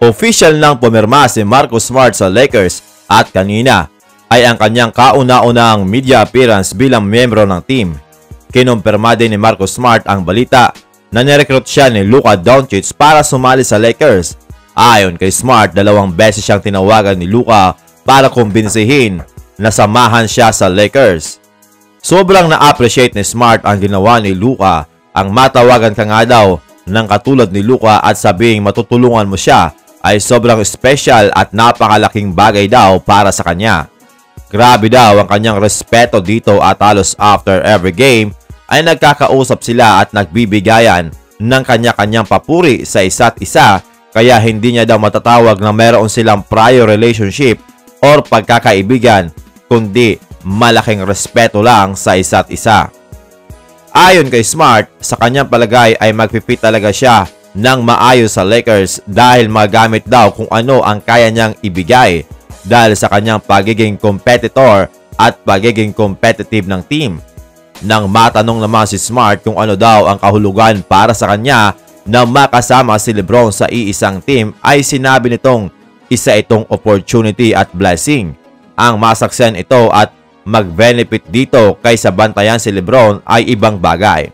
Official nang pumirma si Marcus Smart sa Lakers at kanina ay ang kanyang kauna-unahang media appearance bilang miyembro ng team. Kinumpirma din ni Marcus Smart ang balita na nirecruit siya ni Luka Doncic para sumali sa Lakers. Ayon kay Smart, 2 beses siyang tinawagan ni Luka para kumbinsihin na samahan siya sa Lakers. Sobrang na-appreciate ni Smart ang ginawa ni Luka. Ang matawagan ka nga daw ng katulad ni Luka at sabing matutulungan mo siya ay sobrang special at napakalaking bagay daw para sa kanya. Grabe daw ang kanyang respeto dito at halos after every game ay nagkakausap sila at nagbibigayan ng kanya-kanyang papuri sa isa't isa, kaya hindi niya daw matatawag na meron silang prior relationship or pagkakaibigan, kundi malaking respeto lang sa isa't isa. Ayon kay Smart, sa kanyang palagay ay magpipit talaga siya ng maayos sa Lakers dahil magamit daw kung ano ang kaya niyang ibigay dahil sa kanyang pagiging competitor at pagiging competitive ng team. Nang matanong naman si Smart kung ano daw ang kahulugan para sa kanya na makasama si LeBron sa iisang team, ay sinabi nitong isa itong opportunity at blessing. Ang masaksen ito at mag-benefit dito kaysa bantayan si LeBron ay ibang bagay.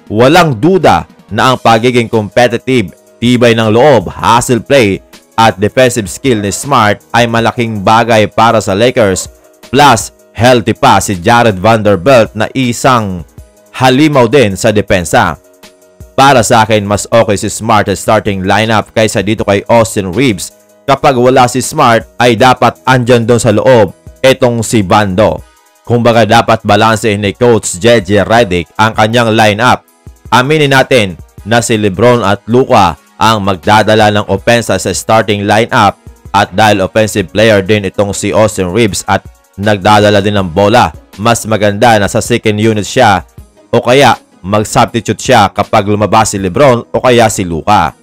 Walang duda na ang pagiging competitive, tibay ng loob, hustle play at defensive skill ni Smart ay malaking bagay para sa Lakers. Plus, healthy pa si Jared Vanderbilt na isang halimaw din sa depensa. Para sa akin, mas okay si Smart sa starting lineup kaysa dito kay Austin Reeves. Kapag wala si Smart ay dapat andyan doon sa loob itong si Vando. Kumbaga dapat balansehin ni Coach JJ Redick ang kanyang lineup. Aminin natin na si LeBron at Luka ang magdadala ng opensa sa starting lineup at dahil offensive player din itong si Austin Reeves at nagdadala din ng bola, mas maganda na sa second unit siya o kaya mag-substitute siya kapag lumabas si LeBron o kaya si Luka.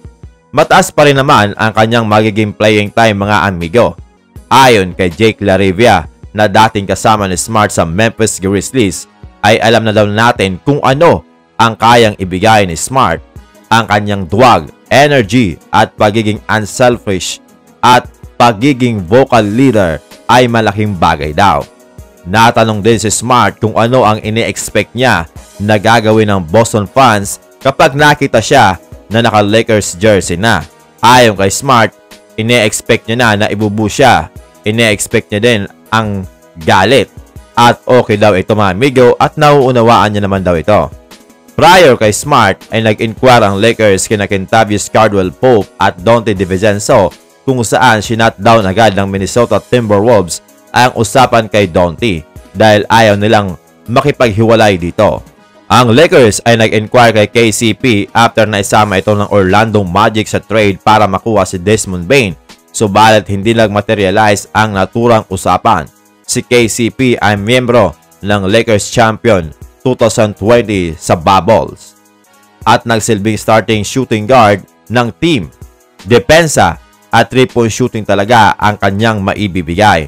Mataas pa rin naman ang kanyang magiging playing time, mga amigo. Ayon kay Jake LaRivia na dating kasama ni Smart sa Memphis Grizzlies, ay alam na daw natin kung ano ang kayang ibigay ni Smart. Ang kanyang duwag, energy at pagiging unselfish at pagiging vocal leader ay malaking bagay daw. Natanong din si Smart kung ano ang ini-expect niya na gagawin ng Boston fans kapag nakita siya na naka-Lakers jersey na. Ayon kay Smart, ini-expect niya na ibubu siya. Ini-expect niya din ang galit. At okay daw ito, mga amigo, at nauunawaan niya naman daw ito. Prior kay Smart ay nag-inquire ang Lakers kina Kentavious Caldwell-Pope at Donte DiVincenzo kung saan sinat down agad ng Minnesota Timberwolves ang usapan kay Donte dahil ayaw nilang makipaghiwalay dito. Ang Lakers ay nag-inquire kay KCP after na isama ito ng Orlando Magic sa trade para makuha si Desmond Bane, subalit hindi nag-materialize ang naturang usapan. Si KCP ay miyembro ng Lakers champion 2020 sa Bubbles at nagsilbing starting shooting guard ng team. Depensa at 3-point shooting talaga ang kanyang maibibigay.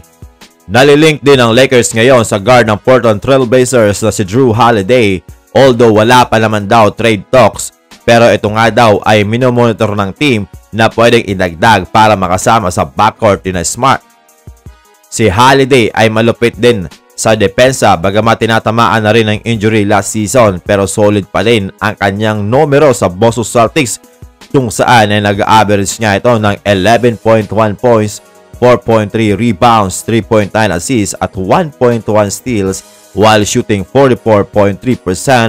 Nalilink din ang Lakers ngayon sa guard ng Portland Trail Blazers na si Drew Holiday, although wala pa naman daw trade talks, pero ito nga daw ay minomonitor ng team na pwedeng idagdag para makasama sa backcourt ni Smart. Si Holiday ay malupit din sa depensa bagamat tinatamaan na rin ng injury last season, pero solid pa rin ang kanyang numero sa Boston Celtics kung saan ay nag-average niya ito ng 11.1 points, 4.3 rebounds, 3.9 assists at 1.1 steals while shooting 44.3%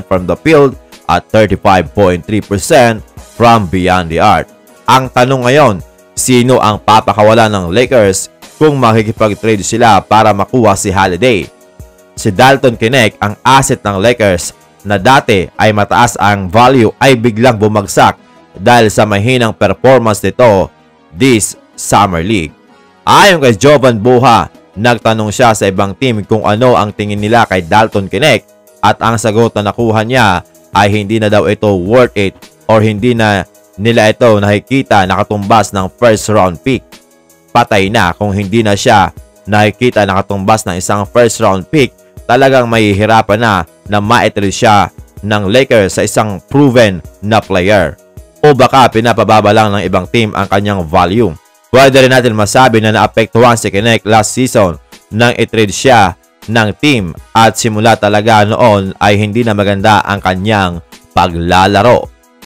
from the field at 35.3% from beyond the arc. Ang tanong ngayon, sino ang papakawalan ng Lakers kung makikipag-trade sila para makuha si Holiday? Si Dalton Knecht, ang asset ng Lakers na dati ay mataas ang value, ay biglang bumagsak dahil sa mahinang performance nito this summer league. Ayon kay Jovan Buha, nagtanong siya sa ibang team kung ano ang tingin nila kay Dalton Knecht at ang sagot na nakuha niya ay hindi na daw ito worth it or hindi na nila ito nakikita nakatumbas ng first round pick. Patay na kung hindi na siya nakikita nakatumbas ng isang first round pick, talagang mahihirapan na maitrade siya ng Lakers sa isang proven na player. o baka pinapababa lang ng ibang team ang kanyang value. Pwede rin natin masabi na naapektuhan si Kinect last season nang i-trade siya ng team at simula talaga noon ay hindi na maganda ang kanyang paglalaro.